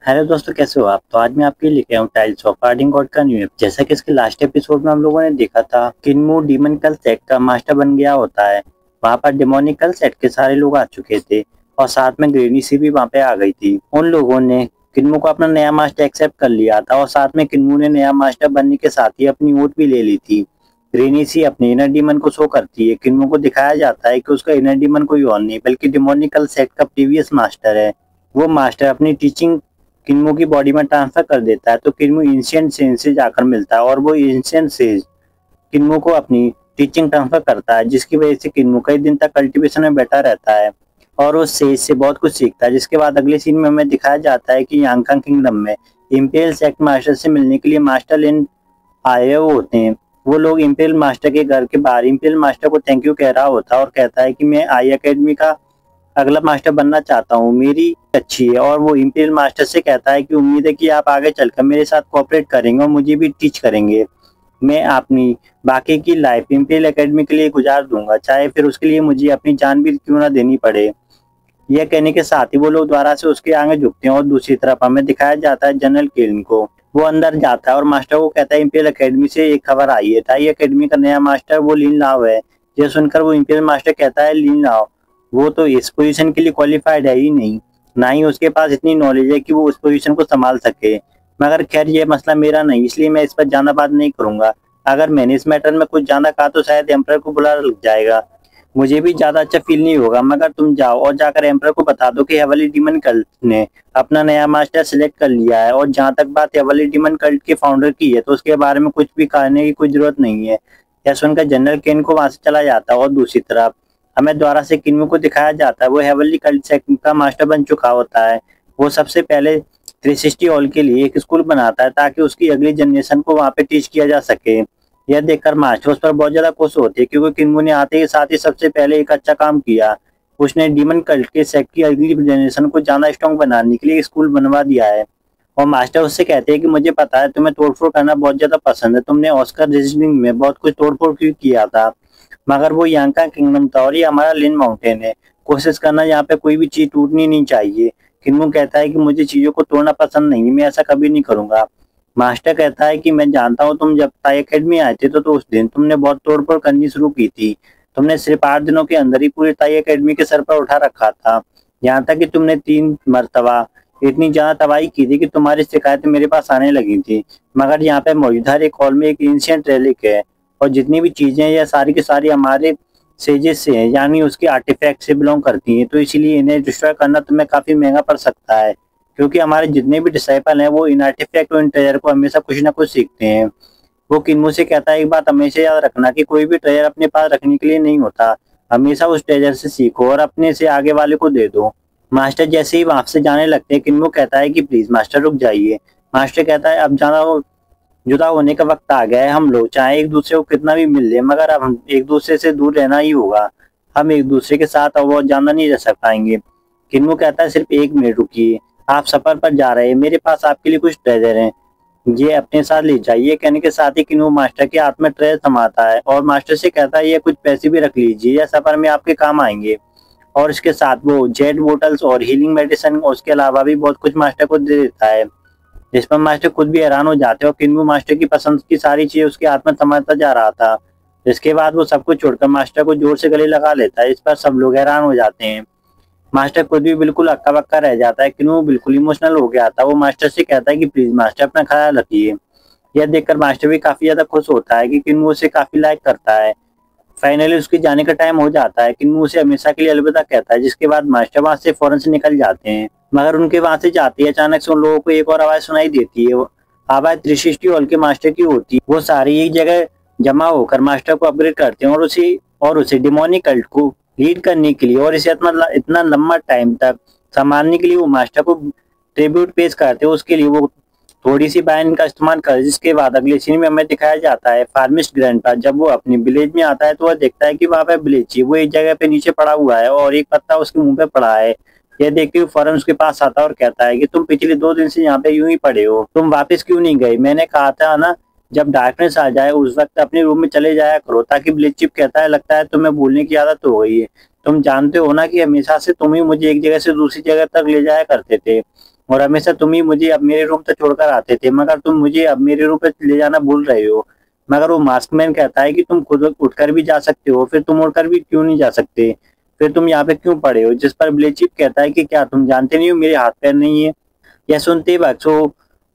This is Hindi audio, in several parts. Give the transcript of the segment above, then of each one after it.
हेलो दोस्तों, कैसे हो आप? तो आज मैं आपके लिए लेके आया हूँ टाइल्स ऑफ हार्डिंग गॉड का न्यू एपिसोड। जैसा कि इसके लास्ट एपिसोड में हम लोगों ने देखा था, किन्मू डीमन कल सेट का मास्टर बन गया होता है। वहां पर डिमोनिक कल सेट के सारे लोग आ चुके थे और साथ में ग्रेनी सी भी वहां पे आ गई थी। उन लोगों ने किन्मू को अपना नया मास्टर एक्सेप्ट कर लिया था और साथ में किन्मू ने नया मास्टर बनने के साथ ही अपनी वोट भी ले ली थी। ग्रेनी सी अपने इनर डीमन को शो करती है। किन्मू को दिखाया जाता है कि उसका इनर डीमन कोई और नहीं बल्कि डिमोनिकल सेट का प्रीवियस मास्टर है। वो मास्टर अपनी टीचिंग किन्मू की बॉडी में ट्रांसफर कर देता है, तो किन्मू एंशिएंट सेज से जाकर मिलता है और वो एंशिएंट सेज किन्मू को अपनी टीचिंग ट्रांसफर करता है, जिसकी वजह से किन्मू कई दिन तक कल्टीवेशन में बैठा रहता है और उस सेज से बहुत कुछ सीखता है। जिसके बाद अगले सीन में हमें दिखाया जाता है कि यांगकांग किंगडम में इंपीरियल सेक्ट मास्टर से मिलने के लिए मास्टर लिन आए हुए होते हैं। वो लोग इंपीरियल मास्टर के घर के बाहर इंपीरियल मास्टर को थैंक यू कह रहा होता है और कहता है कि मैं आई एकेडमी का अगला मास्टर बनना चाहता हूँ, मेरी अच्छी है। और वो इंपीरियल मास्टर से कहता है कि उम्मीद है कि आप आगे चलकर मेरे साथ कोऑपरेट करेंगे और मुझे भी टीच करेंगे। मैं अपनी बाकी की लाइफ इंपीरियल एकेडमी के लिए गुजार दूंगा, चाहे फिर उसके लिए मुझे अपनी जान भी क्यों ना देनी पड़े। यह कहने के साथ ही वो लोग दोबारा से उसके आगे झुकते हैं और दूसरी तरफ हमें दिखाया जाता है जनरल केलिन को। वो अंदर जाता है और मास्टर को कहता है इंपीरियल एकेडमी से एक खबर आई है, ताई एकेडमी का नया मास्टर वो लिन लाओ है। यह सुनकर वो इंपीरियल मास्टर कहता है लिन लाओ वो तो इस पोजीशन के लिए क्वालिफाइड है ही नहीं, ना ही उसके पास इतनी नॉलेज है कि वो उस पोजीशन को संभाल सके। मगर खैर ये मसला मेरा नहीं, इसलिए मैं इस पर ज्यादा बात नहीं करूंगा। अगर मैंने इस मैटर में कुछ ज्यादा कहा तो शायद एम्परर को बुरा लग जाएगा, मुझे भी ज्यादा अच्छा फील नहीं होगा। मगर तुम जाओ और जाकर एम्परर को बता दो कि हेवली डीमन कल्ट ने अपना नया मास्टर सिलेक्ट कर लिया है, और जहां तक बात हेवली डीमन कल्ट के फाउंडर की है तो उसके बारे में कुछ भी कहने की कोई जरूरत नहीं है। यह सुनकर जनरल केन को वहां से चला जाता है और दूसरी तरफ हमें दोबारा से किन्मू को दिखाया जाता है। वो हेवनली कल्ट सेक्ट का मास्टर बन चुका होता है। वो सबसे पहले 360 हॉल के लिए एक स्कूल बनाता है ताकि उसकी अगली जनरेशन को वहां पे टीच किया जा सके। यह देखकर मास्टर उस पर बहुत ज्यादा खुश होते हैं, क्योंकि किन्मू ने आते ही साथ ही सबसे पहले एक अच्छा काम किया। उसने डीमन कल्ट के सेक्ट की अगली जनरेशन को ज्यादा स्ट्रॉन्ग बनाने के लिए स्कूल बनवा दिया है। और मास्टर उससे कहते हैं कि मुझे पता है तुम्हें तोड़फोड़ करना बहुत ज्यादा पसंद है, तुमने ऑस्कर रीजनिंग में बहुत कुछ तोड़फोड़ किया था, मगर वो यांका किंगडम था और ये हमारा लिन माउंटेन है। कोशिश करना, यहाँ पे कोई भी चीज टूटनी नहीं चाहिए। किन्मू कहता है कि मुझे चीजों को तोड़ना पसंद नहीं, मैं ऐसा कभी नहीं करूंगा। मास्टर कहता है कि मैं जानता हूँ, तुम जब ताई एकेडमी आए थे तो उस दिन तुमने बहुत तोड़फोड़ करनी शुरू की थी। तुमने सिर्फ 8 दिनों के अंदर ही पूरी ताई एकेडमी के सर पर उठा रखा था। यहाँ तक कि तुमने 3 मरतबा इतनी ज्यादा तबाही की थी कि तुम्हारी शिकायतें मेरे पास आने लगी थी। मगर यहाँ पे मौजूद हर एक हॉल में एक एंशिएंट रेलिक है, और जितनी भी चीजें ये सारी की सारी हमारे सेजेस से हैं, यानी उसके आर्टिफैक्ट से बिलोंग करती हैं। तो इसीलिए इन्हें डिस्ट्रॉय करना तुम्हें काफी महंगा पड़ सकता है, क्योंकि हमारे जितने भी डिसाइपल हैं वो इन आर्टिफैक्ट और इन ट्रेजर को हमेशा कुछ ना कुछ सीखते हैं। वो किन्मू से कहता है एक बात हमेशा याद रखना कि कोई भी ट्रेजर अपने पास रखने के लिए नहीं होता, हमेशा उस ट्रेजर से सीखो और अपने से आगे वाले को दे दो। मास्टर जैसे ही वहां से जाने लगते हैं, किन्मू कहता है कि प्लीज मास्टर रुक जाइए। मास्टर कहता है अब जाना जुदा होने का वक्त आ गया है। हम लोग चाहे एक दूसरे को कितना भी मिल ले, मगर अब हम एक दूसरे से दूर रहना ही होगा। हम एक दूसरे के साथ अब और ज्यादा नहीं रह सक पाएंगे। किन्मू कहता है सिर्फ 1 मिनट रुकिए, आप सफर पर जा रहे हैं, मेरे पास आपके लिए कुछ ट्रेजर हैं, ये अपने साथ ले जाइए। कहने के साथ ही किन्मू मास्टर के हाथ में ट्रेजर थमाता है और मास्टर से कहता है ये कुछ पैसे भी रख लीजिए, यह सफर में आपके काम आएंगे। और इसके साथ वो जेट बोटल्स और हीलिंग मेडिसिन और उसके अलावा भी बहुत कुछ मास्टर को दे देता है, जिस पर मास्टर खुद भी हैरान हो जाते हैं। और किन्मू मास्टर की पसंद की सारी चीजें उसके हाथ में थमाता जा रहा था। इसके बाद वो सब कुछ छोड़कर मास्टर को जोर से गले लगा लेता है। इस पर सब लोग हैरान हो जाते हैं। मास्टर खुद भी बिल्कुल अक्का बक्का रह जाता है। किन्मू बिल्कुल इमोशनल हो गया था। वो मास्टर से कहता है कि प्लीज मास्टर अपना ख्याल रखिए। यह देखकर मास्टर भी काफी ज्यादा खुश होता है कि किन्मू उसे काफी लाइक करता है। फाइनली उसके जाने का टाइम हो जाता है। किन्मू उसे हमेशा के लिए अलविदा कहता है, जिसके बाद मास्टर वहां से फौरन से निकल जाते हैं। मगर उनके वहां से जाते ही अचानक से उन लोगों को एक और आवाज सुनाई देती है। वो आवाज 360 हॉल के मास्टर की होती है। वो सारी एक जगह जमा होकर मास्टर को अपग्रेड करते हैं और उसे डिमोनिक कल्ट को लीड करने के लिए और इसे इतना इतना लंबा टाइम तक संभालने के लिए वो मास्टर को ट्रिब्यूट पेश करते हैं। उसके लिए वो थोड़ी सी बाइन का इस्तेमाल कर, जिसके बाद अगले सीन में हमें दिखाया जाता है फार्मिस्ट ग्रैंडपा जब वो अपनी विलेज में आता है तो वह देखता है कि वहाँ पे विलेज वो एक जगह पे नीचे पड़ा हुआ है और एक पत्ता उसके मुंह पे पड़ा है। यह देख के फौरन उसके पास आता है और कहता है कि तुम पिछले 2 दिन से यहाँ पे यूं ही पड़े हो, तुम वापस क्यों नहीं गए? मैंने कहा था ना जब डार्कनेस आ जाए उस वक्त अपने रूम में चले जाया करो। ताकि विलेज चिप कहता है लगता है तुम्हें भूलने की आदत हो गई है, तुम जानते हो ना कि हमेशा से तुम ही मुझे एक जगह से दूसरी जगह तक ले जाया करते थे। और हमेशा तुम ही मुझे अब मेरे रूम तक छोड़कर आते थे, मगर तुम मुझे अब मेरे रूम पे ले जाना भूल रहे हो। मगर वो मास्कमैन कहता है कि तुम खुद उठकर भी जा सकते हो, फिर तुम उड़कर भी क्यों नहीं जा सकते, फिर तुम यहाँ पे क्यों पड़े हो? जिस पर ब्लेचिप कहता है कि क्या तुम जानते नहीं हो मेरे हाथ पैर नहीं है? यह सुनते ही बक्सो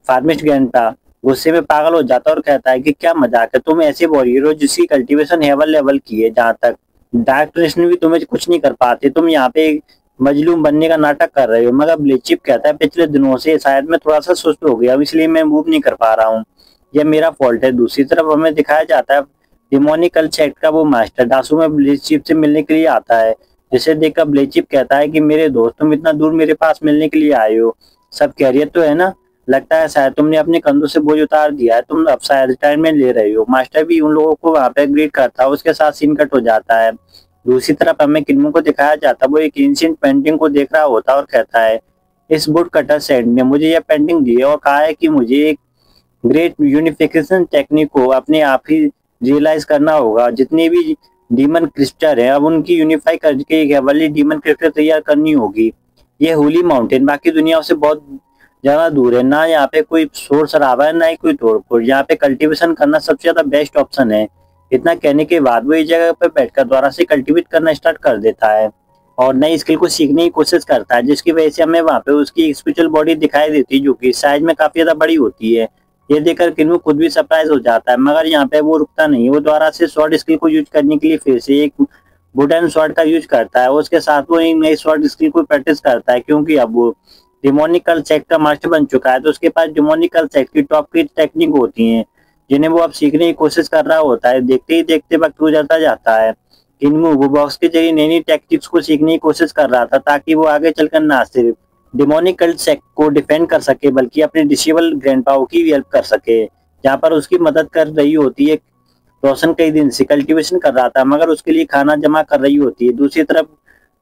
फार्मिस्ट घंटा गुस्से में पागल हो जाता है और कहता है कि क्या मजाक है, तुम ऐसे वॉरियर हो जिसकी कल्टीवेशन हेवन लेवल की है, जहाँ तक डार्क ट्रेशन भी तुम्हें कुछ नहीं कर पाते, तुम यहाँ पे मजलूम बनने का नाटक कर रहे हो। मगर ब्लेचिप कहता है पिछले दिनों से शायद मैं थोड़ा सा सुस्त हो गया, इसलिए मैं मूव नहीं कर पा रहा हूँ, यह मेरा फॉल्ट है। दूसरी तरफ हमें दिखाया जाता है डिमोनिकल सेक्ट का वो मास्टर दासू में ब्लेचिप से मिलने के लिए आता है, जिसे देखकर ब्लेचिप कहता है कि मेरे दोस्त तुम इतना दूर मेरे पास मिलने के लिए आए हो, सब खैरियत तो है ना? लगता है शायद तुमने अपने कंधों से बोझ उतार दिया है, तुम अब शायद रिटायरमेंट ले रहे हो। मास्टर भी उन लोगों को वहां पे ग्रीट करता है, उसके साथ सीन कट हो जाता है। दूसरी तरफ हमें किन्मू को दिखाया जाता है, वो एक एंशिएंट पेंटिंग को देख रहा होता है और कहता है इस वुड कटर सेट ने मुझे यह पेंटिंग दी है और कहा है कि मुझे एक ग्रेट यूनिफिकेशन टेक्निक को अपने आप ही रियलाइज करना होगा। जितने भी डीमन क्रिस्टल है अब उनकी यूनिफाई करके एक हेवनली डीमन क्रिस्टल तैयार करनी होगी। ये होली माउंटेन बाकी दुनिया से बहुत ज्यादा दूर है, ना यहाँ पे कोई शोर शराबा है ना ही कोई तोड़फोड़, यहाँ पे कल्टीवेशन करना सबसे ज्यादा बेस्ट ऑप्शन है। इतना कहने के बाद वो इस जगह पे बैठकर दोबारा से कल्टीवेट करना स्टार्ट कर देता है और नई स्किल को सीखने की कोशिश करता है, जिसकी वजह से हमें वहाँ पे उसकी स्पिरिचुअल बॉडी दिखाई देती है जो कि साइज में काफी ज्यादा बड़ी होती है। ये देखकर किन्नू खुद भी सरप्राइज हो जाता है, मगर यहाँ पे वो रुकता नहीं, वो दोबारा से स्वॉर्ड स्किल को यूज करने के लिए फिर से एक वुडन स्वॉर्ड का यूज करता है। उसके साथ वो एक नई स्वॉर्ड स्किल को प्रैक्टिस करता है, क्योंकि अब वो डिमोनिकल सेक्ट का मास्टर बन चुका है, तो उसके पास डिमोनिकल सेक्ट की टॉप की टेक्निक होती हैं जिन्हें वो अब सीखने की कोशिश कर रहा होता है। देखते ही देखते वक्त गुजरता जाता है। किन्नू वो बॉक्स के जरिए नई नई टेक्टिक्स को सीखने की कोशिश कर रहा था, ताकि वो आगे चलकर ना सिर्फ डिमोनिकल सेक्ट को डिफेंड कर सके बल्कि अपने डिसेबल ग्रैंडपाओ की भी हेल्प कर सके। जहाँ पर उसकी मदद कर रही होती है रोशन कई दिन से कल्टीवेशन कर रहा था, मगर उसके लिए खाना जमा कर रही होती है। दूसरी तरफ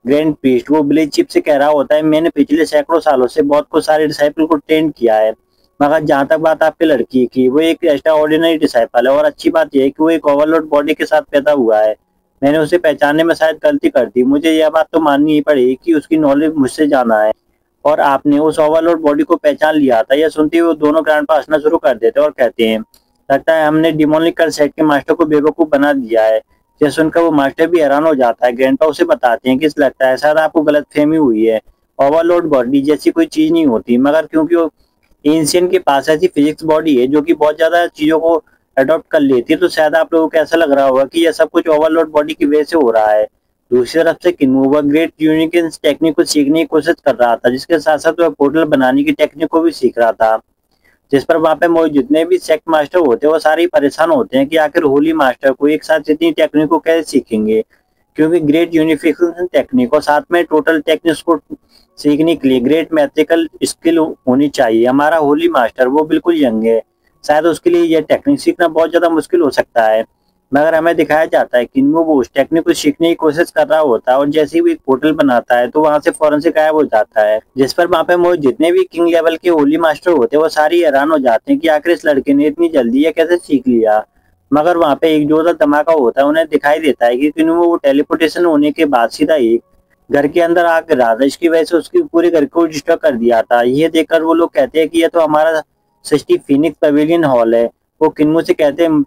ग्रैंड प्रीस्ट वो ब्लेज चिप से कह रहा होता है मैंने पिछले सैकड़ों सालों से बहुत को सारे डिसाइपल को ट्रेन किया है, मगर जहाँ तक बात आपके लड़की की, वो एक एक्स्ट्रा ऑर्डिनरी डिसाइपल है और अच्छी बात यह है कि वो एक ओवरलोड बॉडी के साथ पैदा हुआ है। मैंने उसे पहचानने में शायद गलती कर दी, मुझे यह बात तो माननी ही पड़ेगी कि उसकी नॉलेज मुझसे ज्यादा है और आपने उस ओवरलोड बॉडी को पहचान लिया था। यह सुनते हुए दोनों ग्रैंड पास हंसना शुरू कर देते और कहते हैं लगता है हमने डिमोनिकल सेट के मास्टर को बेवकूफ बना दिया है। यह सुनकर वो मास्टर भी हैरान हो जाता है। ग्रैंडपा उसे बताते हैं कि इस लगता है शायद आपको गलतफहमी हुई है, ओवरलोड बॉडी जैसी कोई चीज नहीं होती, मगर क्योंकि वो एंशिएंट के पास ऐसी फिजिक्स बॉडी है जो कि बहुत ज्यादा चीजों को अडॉप्ट कर लेती है, तो शायद आप लोगों को ऐसा लग रहा होगा कि यह सब कुछ ओवरलोड बॉडी की वजह से हो रहा है। दूसरी तरफ से किन्नू वह ग्रेट यूनिकेंस टेक्निक को सीखने की कोशिश कर रहा था, जिसके साथ साथ वह पोर्टल बनाने की टेक्निक को भी सीख रहा था, जिस पर वहां पे मौजूद जितने भी सेक्ट मास्टर होते हैं वो सारे परेशान होते हैं कि आखिर होली मास्टर को एक साथ इतनी टेक्निक को कैसे सीखेंगे, क्योंकि ग्रेट यूनिफिकेशन टेक्निक और साथ में टोटल टेक्निक्स को सीखने के लिए ग्रेट मैथमेटिकल स्किल होनी चाहिए। हमारा होली मास्टर वो बिल्कुल यंग है, शायद उसके लिए यह टेक्निक सीखना बहुत ज्यादा मुश्किल हो सकता है, मगर हमें दिखाया जाता है कि वो उस टेक्निक को सीखने की कोशिश कर रहा होता है और जैसे ही वो एक पोर्टल बनाता है तो वहां से फौरन से गायब हो जाता है, जिस पर वहां पे मौजूद जितने भी किंग लेवल के होली मास्टर होते हैं वो सारी हैरान हो जाते हैं कि आखिर इस लड़के ने इतनी जल्दी ये कैसे सीख लिया। मगर वहां पे एक जोरदार धमाका होता है, उन्हें दिखाई देता है कि वो टेलीपोर्टेशन होने के बाद सीधा एक घर के अंदर आग गिरा था, इसकी वजह से उसकी पूरे घर को डिस्ट्रॉय कर दिया था। ये देखकर वो लोग कहते हैं कि ये तो हमारा सृष्टि फिनिक्स पवेलियन हॉल है। वो किन्मू से कहते हैं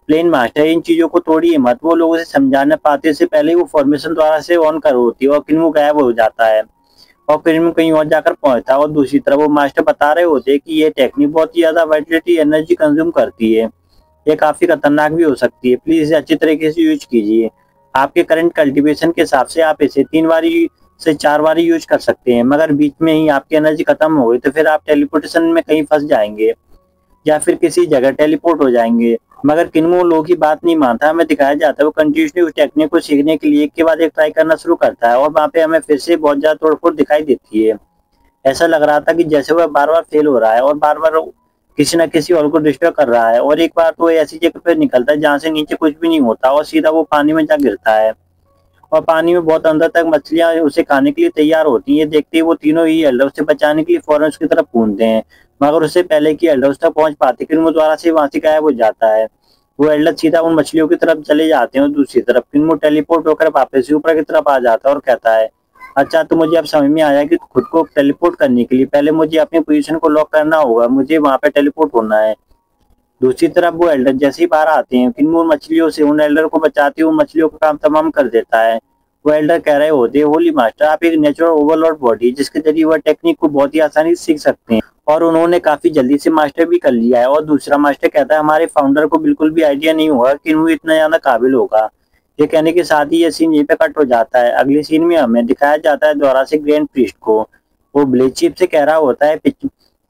प्लेन मास्टर इन चीजों को तोड़िए मत, वो लोगों से समझाने पाते से पहले वो फॉर्मेशन द्वारा से ऑन कर होती है और किन्मू गायब हो जाता है और फिल्म कहीं और जाकर पहुंचता है। और दूसरी तरफ वो मास्टर बता रहे होते हैं कि ये टेक्निक बहुत ही ज्यादा वाइटलिटी एनर्जी कंज्यूम करती है, ये काफी खतरनाक भी हो सकती है, प्लीज इसे अच्छी तरीके से यूज कीजिए। आपके करंट कल्टीवेशन के हिसाब से आप इसे 3 बारी से 4 बारी यूज कर सकते हैं, मगर बीच में ही आपकी एनर्जी खत्म हो गई तो फिर आप टेलीपोर्टेशन में कहीं फंस जाएंगे या फिर किसी जगह टेलीपोर्ट हो जाएंगे। मगर किन्मू लोग की बात नहीं मानता, हमें दिखाया जाता है वो कंटिन्यूसली उस टेक्निक को सीखने के लिए एक के बाद एक ट्राई करना शुरू करता है और वहाँ पे हमें फिर से बहुत ज्यादा तोड़फोड़ दिखाई देती है। ऐसा लग रहा था कि जैसे वह बार बार फेल हो रहा है और बार बार किसी न किसी और को डिस्टर्ब कर रहा है, और एक बार तो ऐसी जगह पे निकलता है जहाँ से नीचे कुछ भी नहीं होता और सीधा वो पानी में जा गिरता है और पानी में बहुत अंदर तक मछलियां उसे खाने के लिए तैयार होती हैं। देखते ही वो तीनों ही एल्डर उसे बचाने के लिए फौरन उसकी तरफ कूदते हैं, मगर उससे पहले कि एल्डर उस तक पहुंच पाते किन्मू द्वारा से वहां से गायब हो जाता है। वो एल्डर सीधा उन मछलियों की तरफ चले जाते हैं और दूसरी तरफ किन्मू टेलीपोर्ट होकर वापस ऊपर की तरफ आ जाता है और कहता है अच्छा, तो मुझे अब समझ में आया कि खुद को टेलीपोर्ट करने के लिए पहले मुझे अपनी पोजीशन को लॉक करना होगा, मुझे वहां पे टेलीपोर्ट होना है। दूसरी तरफ वो एल्डर जैसे ही बाहर आते हैं, किन्मू उन मछलियों से उन एल्डर को बचाते हुए मछलियों का काम तमाम कर देता है। वो एल्डर कह रहे होते हैं, होली मास्टर आप एक नेचुरल ओवरलॉर्ड बॉडी जिसके जरिए वह टेक्निक को बहुत ही आसानी से सीख सकते हैं, और उन्होंने काफी जल्दी से मास्टर भी कर लिया है। और दूसरा मास्टर कहता है हमारे फाउंडर को बिल्कुल भी आइडिया नहीं होगा कि किन्मू इतना ज्यादा काबिल होगा। ये कहने के साथ ही ये सीन यहीं पे कट हो जाता है। अगले सीन में हमें दिखाया जाता है दोबारा से ग्रैंड प्रीस्ट को। वो ब्लेचिप से कह रहा होता है,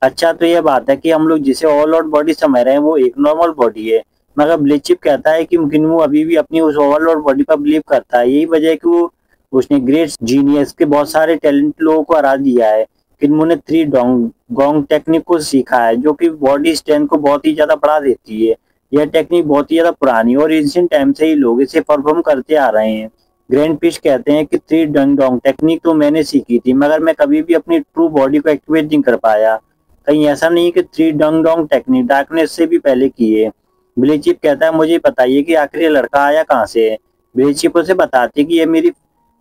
अच्छा तो ये बात है कि हम लोग जिसे ऑल आउट बॉडी समझ रहे हैं वो एक नॉर्मल बॉडी है। मगर ब्लेचिप कहता है कि किन्मू अभी भी अपनी उस ओवरलोड बॉडी पर बिलीव करता है। यही वजह है कि वो उसने ग्रेट जीनियस के बहुत सारे टैलेंट लोगों को हरा दिया है। किन्मू ने थ्री गोंग टेक्निक को सीखा है जो कि बॉडी स्ट्रेंथ को बहुत ही ज्यादा बढ़ा देती है। यह टेक्निक बहुत ही ज्यादा पुरानी और एंशिएंट टाइम से ही लोग इसे परफॉर्म करते आ रहे हैं। ग्रैंड पिच कहते हैं कि थ्री डोंग टेक्निक तो मैंने सीखी थी, मगर मैं कभी भी अपनी ट्रू बॉडी को एक्टिवेट नहीं कर पाया। कहीं ऐसा नहीं कि थ्री डोंग टेक्निक डार्कनेस से भी पहले की है। ब्लीचिप कहता है मुझे बताइए कि आखिर ये लड़का आया कहाँ से है। ब्लीचिप उसे बताती है कि ये मेरी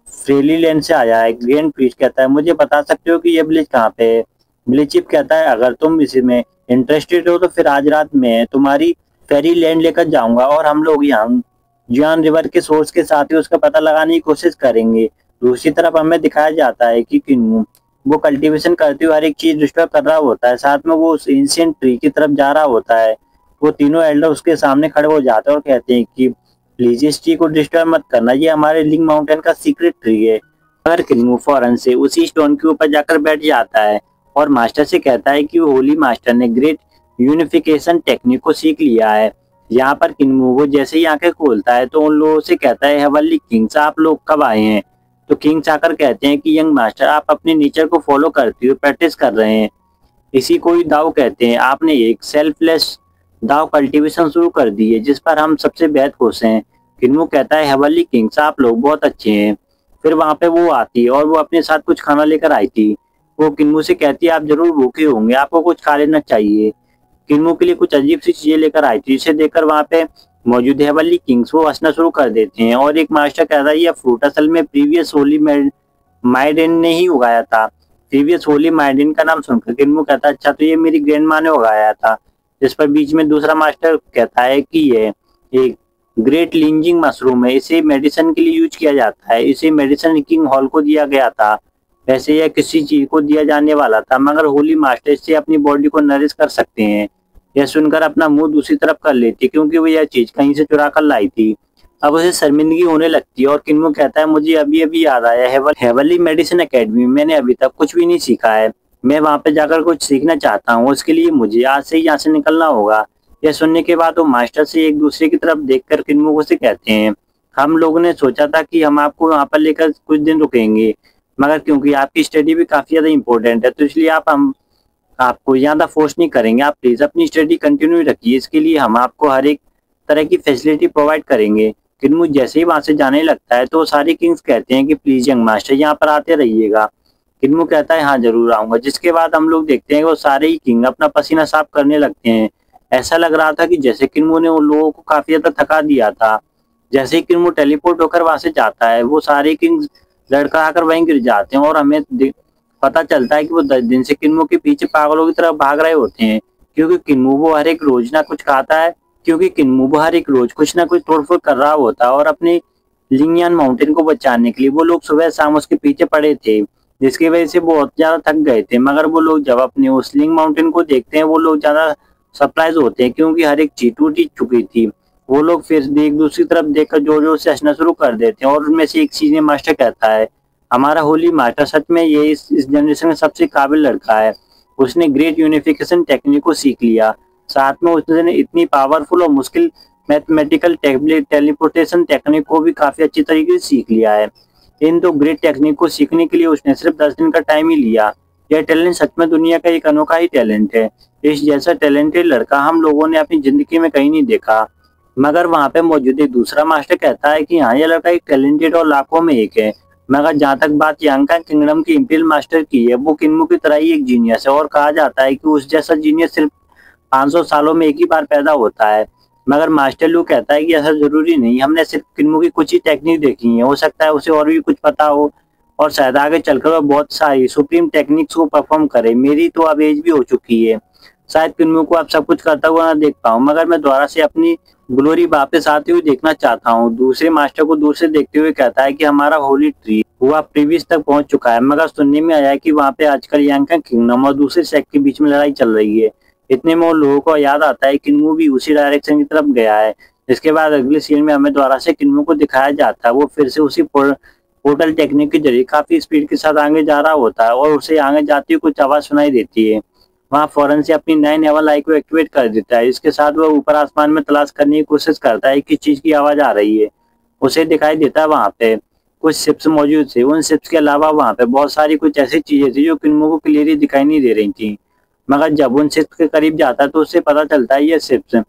फ्रेली लैंड से आया है। ग्रैंड प्रीस्ट कहता है मुझे बता सकते हो कि ये ब्लीच कहाँ पे है। ब्लीचिप कहता है अगर तुम इसमें इंटरेस्टेड हो तो फिर आज रात में तुम्हारी फेरी लैंड लेकर जाऊंगा और हम लोग यहाँ जियान रिवर के सोर्स के साथ ही उसका पता लगाने की कोशिश करेंगे। दूसरी तरफ हमें दिखाया जाता है कि किन्मू वो कल्टीवेशन करते हुए हर एक चीज डिस्ट्रॉय कर रहा होता है, साथ में वो उस एंशिएंट ट्री की तरफ जा रहा होता है। वो तीनों एल्डर उसके सामने खड़े हो जाते हैं और कहते हैं कि प्लीज इस ट्री को डिस्ट्रॉय मत करना, ये हमारे लिंक माउंटेन का सीक्रेट ट्री है। मगर किन्मू फौरन से उसी स्टोन के ऊपर जाकर बैठ जाता है और मास्टर से कहता है कि वो होली मास्टर ने ग्रेट यूनिफिकेशन टेक्निक को सीख लिया है। यहाँ पर किन्मू वो जैसे ही आंखें खोलता है तो उन लोगों से कहता है हेवनली किंग्स आप लोग कब आए हैं। तो किंग चाकर कहते हैं कि यंग मास्टर आप अपने नेचर को फॉलो करते हुए प्रैक्टिस कर रहे हैं, इसी को ही दाव कहते हैं। आपने एक सेल्फलेस दाव कल्टीवेशन शुरू कर दी है जिस पर हम सबसे बेहद खुश हैं। किन्मू कहता है हेवनली किंग्स आप लोग बहुत अच्छे हैं। फिर वहां पे वो आती है और वो अपने साथ कुछ खाना लेकर आई थी। वो किन्मू से कहती है आप जरूर भूखे होंगे, आपको कुछ खा लेना चाहिए। किन्मू के लिए कुछ अजीब सी चीजें लेकर आई थी जिसे देखकर वहां पे मौजूद हेवनली किंग्स वो हंसना शुरू कर देते हैं। और एक मास्टर कहता है यह फ्रूट असल में प्रीवियस होली माइडेन ने ही उगाया था। प्रीवियस होली माइडेन का नाम सुनकर किन्मू कहता है अच्छा तो ये मेरी ग्रैंड माँ ने उगाया था। जिस पर बीच में दूसरा मास्टर कहता है कि ये एक ग्रेट लिंजिंग मशरूम है, इसे मेडिसिन के लिए यूज किया जाता है, इसे मेडिसिन किंग हॉल को दिया गया था। वैसे यह किसी चीज को दिया जाने वाला था मगर होली मास्टर इससे अपनी बॉडी को नरिश कर सकते हैं। यह सुनकर अपना मुंह दूसरी तरफ कर लेती क्योंकि वो यह चीज कहीं से चुरा कर लाई थी। अब उसे शर्मिंदगी होने लगती है और किन्मू कहता है मुझे अभी अभी याद आया हेवनली मेडिसिन एकेडमी मैंने अभी तक कुछ भी नहीं सीखा है, मैं वहां पे जाकर कुछ सीखना चाहता हूँ, उसके लिए मुझे आज से ही यहाँ से निकलना होगा। यह सुनने के बाद वो मास्टर से एक दूसरे की तरफ देखकर किन्मू को से कहते हैं हम लोगों ने सोचा था कि हम आपको वहां पर लेकर कुछ दिन रुकेंगे, मगर क्योंकि आपकी स्टडी भी काफी ज्यादा इंपॉर्टेंट है तो इसलिए हम आपको ज्यादा फोर्स नहीं करेंगे, आप प्लीज अपनी स्टडी कंटिन्यू रखिए, इसके लिए हम आपको हर एक तरह की फैसिलिटी प्रोवाइड करेंगे। किन्मू जैसे ही वहां से जाने लगता है तो सारे किंग्स कहते हैं कि प्लीज यंग मास्टर यहाँ पर आते रहिएगा। किन्मू कहता है हाँ जरूर आऊंगा, जिसके बाद हम लोग देखते हैं कि वो सारे ही किंग अपना पसीना साफ करने लगते हैं। ऐसा लग रहा था कि जैसे किन्मू ने उन लोगों को काफी ज्यादा थका दिया था। जैसे ही किन्मू टेलीपोर्ट होकर वहां से जाता है वो सारे किंग्स लड़का आकर वहीं गिर जाते हैं और हमें पता चलता है कि वो 10 दिन से किन्मू के पीछे पागलों की तरह भाग रहे होते हैं क्योंकि किन्मू वो हर एक रोज ना कुछ खाता है, क्योंकि किन्मू वो हर एक रोज कुछ ना कुछ तोड़फोड़ कर रहा होता है। और अपने लिंगियान माउंटेन को बचाने के लिए वो लोग सुबह शाम उसके पीछे पड़े थे, जिसकी वजह से वो बहुत ज्यादा थक गए थे। मगर वो लोग जब अपने उस लिंग माउंटेन को देखते हैं वो लोग ज्यादा सरप्राइज होते हैं क्योंकि हर एक चीज टूट चुकी थी। वो लोग फिर एक दूसरी तरफ देखकर जोर जोर से हंसना शुरू कर देते हैं और उनमें से एक सीनियर मास्टर कहता है हमारा होली मास्टर सच में ये इस जनरेशन में सबसे काबिल लड़का है, उसने ग्रेट यूनिफिकेशन टेक्निक को सीख लिया, साथ में उसने इतनी पावरफुल और मुश्किल मैथमेटिकल टेलीपोर्टेशन टेक्निक को भी काफी अच्छी तरीके से सीख लिया है। इन दो ग्रेट टेक्निक को सीखने के लिए उसने सिर्फ 10 दिन का टाइम ही लिया। यह टैलेंट सच में दुनिया का एक अनोखा ही टैलेंट है, इस जैसा टैलेंटेड लड़का हम लोगों ने अपनी जिंदगी में कहीं नहीं देखा। मगर वहां पे मौजूद एक दूसरा मास्टर कहता है कि हाँ यह लड़का एक टैलेंटेड और लाखों में एक है। मगर जहाँ तक बात यांका किंगडम के इंपीरियल मास्टर की है वो किन्मू की तरह ही एक जीनियस है और कहा जाता है कि उस जैसा जीनियस सिर्फ 500 सालों में एक ही बार पैदा होता है। मगर मास्टर लू कहता है कि ऐसा जरूरी नहीं, हमने सिर्फ किन्मू की कुछ ही टेक्निक देखी है, हो सकता है उसे और भी कुछ पता हो। और शायद आगे चलकर वह बहुत सारी सुप्रीम टेक्निक्स को परफॉर्म करे। मेरी तो अब एज भी हो चुकी है, शायद किन्मू को अब सब कुछ करता हुआ ना देख पाऊं, मगर मैं दोबारा से अपनी ग्लोरी वापस आती हुई देखना चाहता हूँ। दूसरे मास्टर को दूर से देखते हुए कहता है कि हमारा होली ट्री हुआ प्रीवियस तक पहुंच चुका है, मगर सुनने में आया है कि वहाँ पे आजकल यांगकांग किंगडम और दूसरे सेक्ट के बीच में लड़ाई चल रही है। इतने में उन लोगों को याद आता है कि किन्मू भी उसी डायरेक्शन की तरफ गया है। इसके बाद अगले सीन में हमें दोबारा से किन्मू को दिखाया जाता है, वो फिर से उसी पोर्टल टेक्निक के जरिए काफी स्पीड के साथ आगे जा रहा होता है और उसे आगे जाती हुई कुछ आवाज सुनाई देती है। वहाँ फौरन से अपनी नए नेवल आई को एक्टिवेट कर देता है। इसके साथ वह ऊपर आसमान में तलाश करने की कोशिश करता है किस चीज की आवाज आ रही है। उसे दिखाई देता है वहाँ पे कुछ शिप्स मौजूद थे। उन शिप्स के अलावा वहाँ पे बहुत सारी कुछ ऐसी चीजें थी जो किन्मो को क्लियरली दिखाई नहीं दे रही थी, मगर जब उन शिप्स के करीब जाता है तो उसे पता चलता है ये शिप्स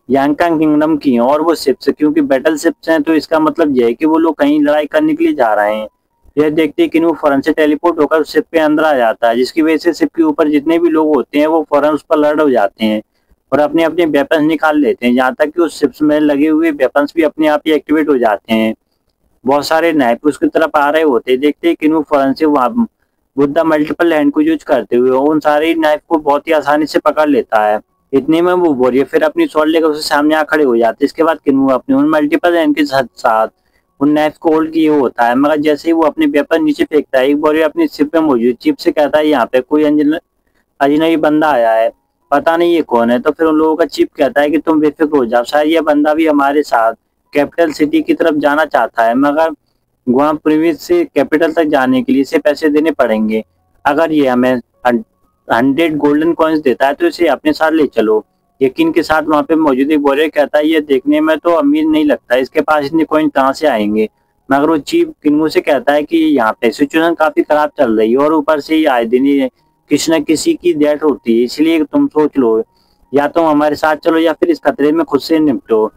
यांगकांग किंगडम की हैं। और वो शिप्स क्योंकि बैटल शिप्स हैं तो इसका मतलब यह है कि वो लोग कहीं लड़ाई करने के लिए जा रहे हैं। यह देखते ही किन्मो फौरन से टेलीपोर्ट होकर शिप के अंदर आ जाता है, जिसकी वजह से शिप के ऊपर जितने भी लोग होते हैं वो फौरन उस पर अलर्ट हो जाते हैं और अपने अपने वेपन्स निकाल लेते हैं। यहाँ तक कि उस शिप्स में लगे हुए वेपन्स भी अपने आप ही एक्टिवेट हो जाते हैं। बहुत सारे नाइफ उसकी तरफ आ रहे होते हैं। देखते ही किन्मो फौरन से वहाँ बुद्धा मल्टीपल हैंड को यूज करते हुए उन सारे नाइफ को बहुत ही आसानी से पकड़ लेता है। इतने में वो वॉरियर फिर अपनी स्वॉर्ड लेकर उसके सामने आ खड़े हो जाते हैं। इसके बाद किन्मो अपने उन मल्टीपल हैंड के साथ उन नाइफ को होल्ड किए होता है, मगर जैसे ही वो अपने वेपन नीचे फेंकता है एक वॉरियर अपनी शिप में मौजूद चिप से कहता है यहाँ पे कोई अजनबी बंदा आया है, पता नहीं ये कौन है। तो फिर उन लोगों का चिप कहता है कि तुम बेफिक्र हो जाओ, शायद ये बंदा भी हमारे साथ कैपिटल सिटी की तरफ जाना चाहता है, मगर वहाँ प्रीवियस से कैपिटल तक जाने के लिए इसे पैसे देने पड़ेंगे। अगर ये हमें 100 गोल्डन कॉइन्स देता है तो इसे अपने साथ ले चलो। यकीन के साथ वहाँ पे मौजूद एक वॉरियर कहता है ये देखने में तो अमीर नहीं लगता, इसके पास इतने कॉइन कहाँ से आएंगे। मगर वो चीफ किन्मो से कहता है कि यहाँ पे सिचुएशन काफी खराब चल रही है और ऊपर से ही आए दिन ही किसी न किसी की डेथ होती है, इसलिए तुम सोच लो या तुम हमारे साथ चलो या फिर इस खतरे में खुद से निपटो।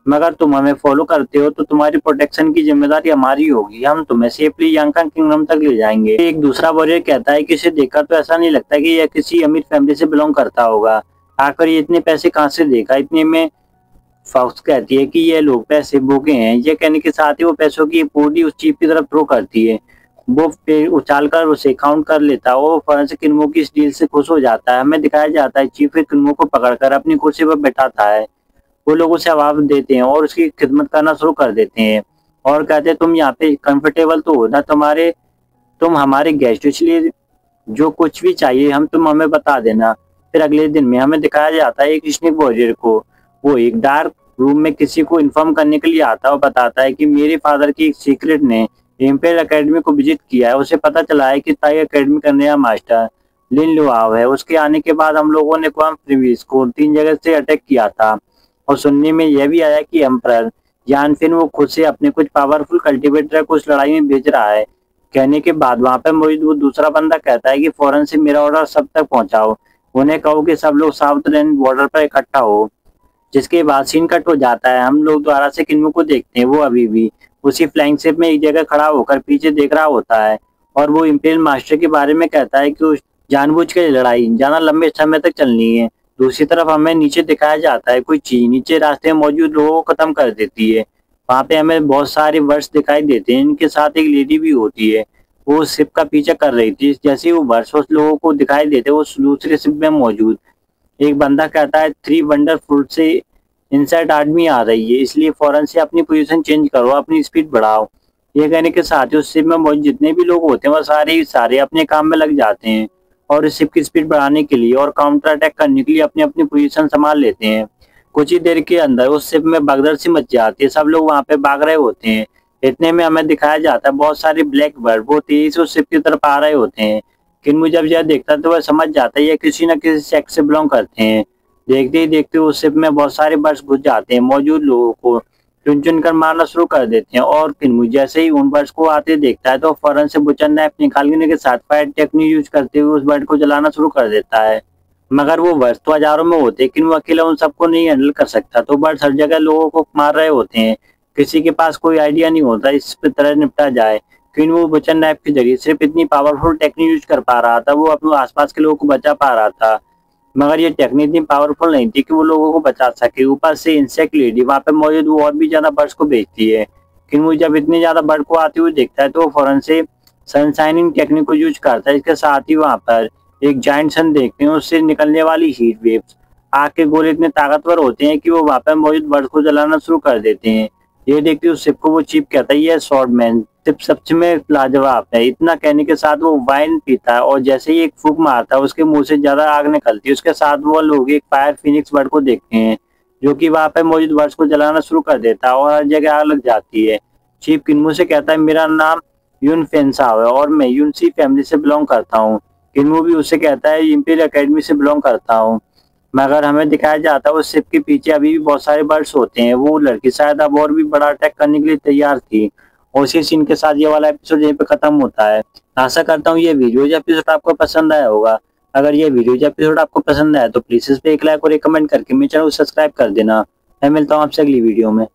मगर तुम हमें फॉलो करते हो तो तुम्हारी प्रोटेक्शन की जिम्मेदारी हमारी होगी, हम तुम्हें सेफली यांगकांग किंगडम तक ले जाएंगे। एक दूसरा वॉरियर कहता है कि इसे देखकर तो ऐसा नहीं लगता कि यह किसी अमीर फैमिली से बिलोंग करता होगा, आखिर ये इतने पैसे कहाँ से देगा। इतने में फॉक्स कहती है कि ये लोग पैसे भूखे हैं। ये कहने के साथ ही वो पैसों की पूरी उस चीफ की तरफ थ्रो करती है। वो फिर उछाल कर उसे काउंट कर लेता है। वो फौरन से किन्मो की इस डील से खुश हो जाता है। हमें दिखाया जाता है चीफ फिर किन्मो को पकड़कर अपनी कुर्सी पर बैठाता है। वो लोग उसे जवाब देते हैं और उसकी खिदमत करना शुरू कर देते हैं और कहते हैं तुम यहाँ पे कंफर्टेबल तो हो ना, तुम हमारे गेस्ट, इसलिए जो कुछ भी चाहिए तुम हमें बता देना। फिर अगले दिन में हमें दिखाया जाता है एक स्नेक वॉरियर को। वो एक डार्क रूम में किसी को इन्फॉर्म करने के लिए आता है और बताता है कि मेरे फादर की एक सीक्रेट ने इम्पेरियल एकेडमी को विजिट किया है। उसे पता चला है कि ताई एकेडमी का नया मास्टर लिन लुआव है। उसके आने के बाद हम लोगों ने क्वाम प्रीवियस को 3 जगह से अटैक किया था और सुनने में यह भी आया कि एम्परर यानफिन वो खुद से अपने कुछ पावरफुल कल्टीवेटर को उस लड़ाई में भेज रहा है। कहने के बाद वहां पर मौजूद वो दूसरा बंदा कहता है कि फौरन से मेरा ऑर्डर सब तक पहुंचाओ, उन्हें कहो कि सब लोग साउथ लैंड बॉर्डर पर इकट्ठा हो। जिसके बाद सीन कट हो जाता है। हम लोग दोबारा से किन्मो को देखते हैं। वो अभी भी उसी फ्लाइंग शिप में एक जगह खड़ा होकर पीछे देख रहा होता है और वो इंपेरियल मास्टर के बारे में कहता है कि उस जानबूझ के लड़ाई ज्यादा लंबे समय तक चलनी है। दूसरी तरफ हमें नीचे दिखाया जाता है कोई चीज नीचे रास्ते में मौजूद लोगों को खत्म कर देती है। वहां पे हमें बहुत सारे वर्ड्स दिखाई देते हैं, इनके साथ एक लेडी भी होती है। वो शिप का पीछा कर रही थी। जैसे ही वो वर्ड्स उस लोगों को दिखाई देते वो दूसरे शिप में मौजूद एक बंदा कहता है 3 वंडर फ्रूट से इनसाइड आर्मी आ रही है, इसलिए फौरन से अपनी पोजीशन चेंज करो, अपनी स्पीड बढ़ाओ। ये कहने के साथ ही उस शिप में मौजूद जितने भी लोग होते हैं वो सारे अपने काम में लग जाते हैं और इस शिप की स्पीड बढ़ाने के लिए और काउंटर अटैक करने के लिए अपनी अपनी पोजीशन संभाल लेते हैं। कुछ ही देर के अंदर उस शिप में भगदड़ सी मच जाती है। सब लोग वहां पे भाग रहे होते हैं। इतने में हमें दिखाया जाता है बहुत सारे ब्लैक बर्ड वो तेजी से उस शिप की तरफ आ रहे होते हैं। किन्मो जब यह देखता है तो वह समझ जाता है ये किसी न किसी सेक्ट से बिलोंग करते हैं। देखते ही देखते उस शिप में बहुत सारे बर्ड्स घुस जाते हैं। मौजूद लोगों को चुन चुन कर मारना शुरू कर देते हैं और किन्मो जैसे ही उन बर्ड्स को आते देखता है तो फौरन से बुचन नाइफ निकालने के साथ फायर टेक्निक यूज करते हुए उस बर्ड को जलाना शुरू कर देता है। मगर वो बर्ड्स तो हजारों में होते हैं, किन्मो अकेला उन सबको नहीं हैंडल कर सकता। तो बर्ड्स हर जगह लोगों को मार रहे होते हैं। किसी के पास कोई आइडिया नहीं होता इस तरह निपटा जाए। किन्मो बुचन नाइफ के जरिए सिर्फ इतनी पावरफुल टेक्निक यूज कर पा रहा था, वो अपने आसपास के लोगों को बचा पा रहा था, मगर ये टेक्निक इतनी पावरफुल नहीं थी कि वो लोगों को बचा सके। ऊपर से इंसेक्ट लेडी वहां पे मौजूद वो और भी ज्यादा बर्ड्स को भेजती है। किन्मो जब इतने ज्यादा बर्ड को आते हुए देखता है तो वो फौरन से सनशाइनिंग टेक्निक को यूज करता है। इसके साथ ही वहाँ पर एक जायंट सन देखते हैं, उससे निकलने वाली हीट वेव्स आग के गोले इतने ताकतवर होते हैं कि वो वहाँ पर मौजूद बर्फ को जलाना शुरू कर देते हैं। ये देखते उस शिप को वो चीफ कहता है, ये स्वॉर्डमैन शिप सच में लाजवाब है। इतना कहने के साथ वो वाइन पीता है और जैसे ही एक फूंक मारता है उसके मुंह से ज्यादा आग निकलती है। उसके साथ वो लोग एक फायर फिनिक्स बर्ड को देखते हैं जो कि वहाँ पे मौजूद बर्ड्स को जलाना शुरू कर देता है और हर जगह आग लग जाती है। चीफ किन्मू से कहता है, मेरा नाम यून फेंसाओ है और मैं यूनसी फैमिली से बिलोंग करता हूँ। किन्मू भी उससे कहता है, इंपीरियल एकेडमी से बिलोंग करता हूँ। मगर हमें दिखाया जाता है उस शिप के पीछे अभी भी बहुत सारे बर्ड्स होते हैं। वो लड़की शायद अब और भी बड़ा अटैक करने के लिए तैयार थी। और इसी सीन के साथ ये वाला एपिसोड यहीं पे खत्म होता है। आशा करता हूँ ये वीडियो या एपिसोड आपको पसंद आया होगा। अगर ये वीडियो या एपिसोड आपको पसंद आया तो प्लीज इस पे एक लाइक और एक कमेंट करके मेरे चैनल को सब्सक्राइब कर देना। मैं मिलता हूँ आपसे अगली वीडियो में।